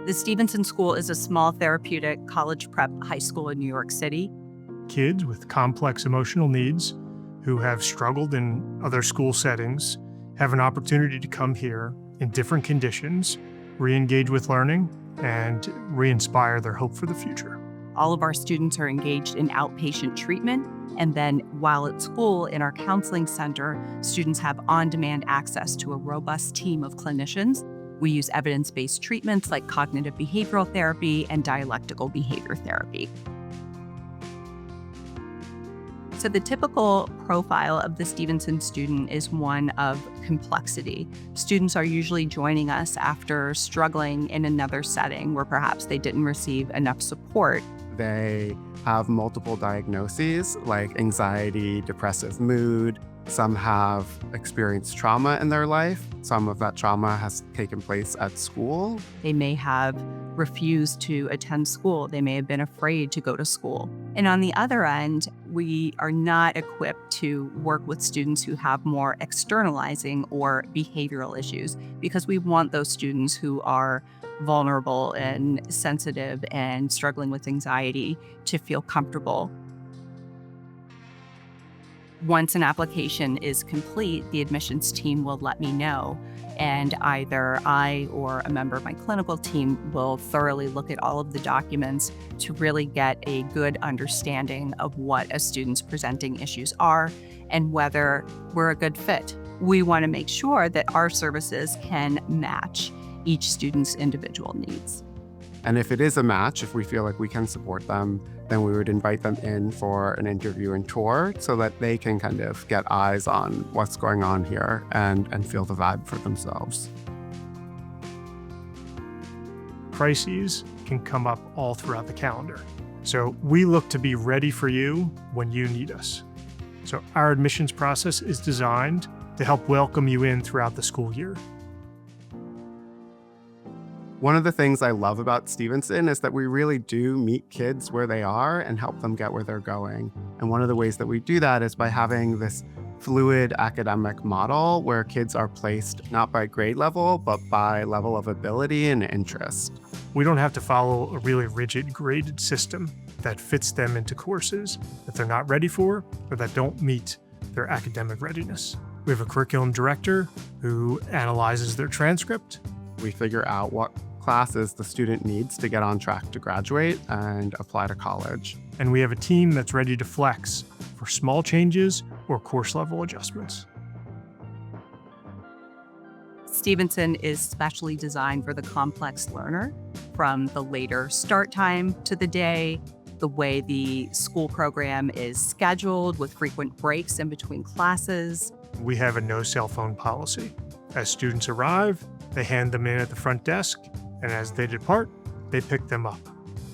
The Stevenson School is a small therapeutic college prep high school in New York City. Kids with complex emotional needs who have struggled in other school settings have an opportunity to come here in different conditions, re-engage with learning, and re-inspire their hope for the future. All of our students are engaged in outpatient treatment, and then while at school in our counseling center, students have on-demand access to a robust team of clinicians. We use evidence-based treatments like cognitive behavioral therapy and dialectical behavior therapy. So the typical profile of the Stevenson student is one of complexity. Students are usually joining us after struggling in another setting where perhaps they didn't receive enough support. They have multiple diagnoses like anxiety, depressive mood. Some have experienced trauma in their life. Some of that trauma has taken place at school. They may have refused to attend school. They may have been afraid to go to school. And on the other end, we are not equipped to work with students who have more externalizing or behavioral issues because we want those students who are vulnerable and sensitive and struggling with anxiety to feel comfortable. Once an application is complete, the admissions team will let me know, and either I or a member of my clinical team will thoroughly look at all of the documents to really get a good understanding of what a student's presenting issues are and whether we're a good fit. We want to make sure that our services can match each student's individual needs. And if it is a match, if we feel like we can support them, then we would invite them in for an interview and tour so that they can kind of get eyes on what's going on here and feel the vibe for themselves. Crises can come up all throughout the calendar. So we look to be ready for you when you need us. So our admissions process is designed to help welcome you in throughout the school year. One of the things I love about Stevenson is that we really do meet kids where they are and help them get where they're going. And one of the ways that we do that is by having this fluid academic model where kids are placed not by grade level, but by level of ability and interest. We don't have to follow a really rigid graded system that fits them into courses that they're not ready for or that don't meet their academic readiness. We have a curriculum director who analyzes their transcript. We figure out what classes the student needs to get on track to graduate and apply to college. And we have a team that's ready to flex for small changes or course level adjustments. Stevenson is specially designed for the complex learner, from the later start time to the day, the way the school program is scheduled with frequent breaks in between classes. We have a no cell phone policy. As students arrive, they hand them in at the front desk, and as they depart, they pick them up.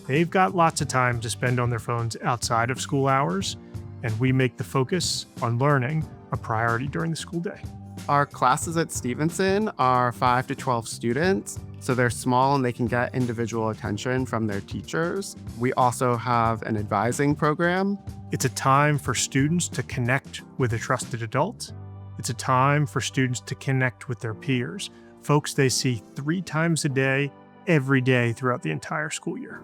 They've got lots of time to spend on their phones outside of school hours, and we make the focus on learning a priority during the school day. Our classes at Stevenson are 5 to 12 students, so they're small and they can get individual attention from their teachers. We also have an advising program. It's a time for students to connect with a trusted adult. It's a time for students to connect with their peers, folks they see 3 times a day, every day throughout the entire school year.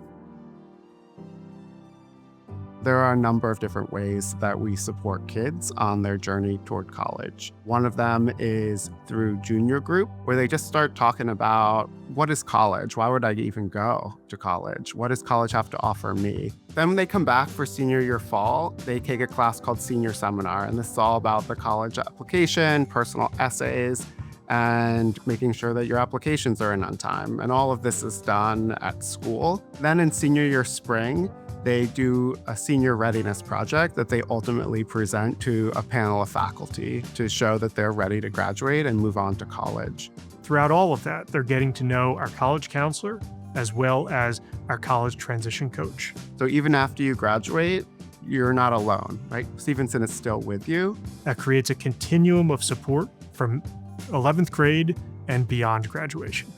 There are a number of different ways that we support kids on their journey toward college. One of them is through junior group, where they just start talking about what is college? Why would I even go to college? What does college have to offer me? Then when they come back for senior year fall, they take a class called Senior Seminar, and this is all about the college application, personal essays, and making sure that your applications are in on time. And all of this is done at school. Then in senior year spring, they do a senior readiness project that they ultimately present to a panel of faculty to show that they're ready to graduate and move on to college. Throughout all of that, they're getting to know our college counselor as well as our college transition coach. So even after you graduate, you're not alone, right? Stevenson is still with you. That creates a continuum of support from 11th grade and beyond graduation.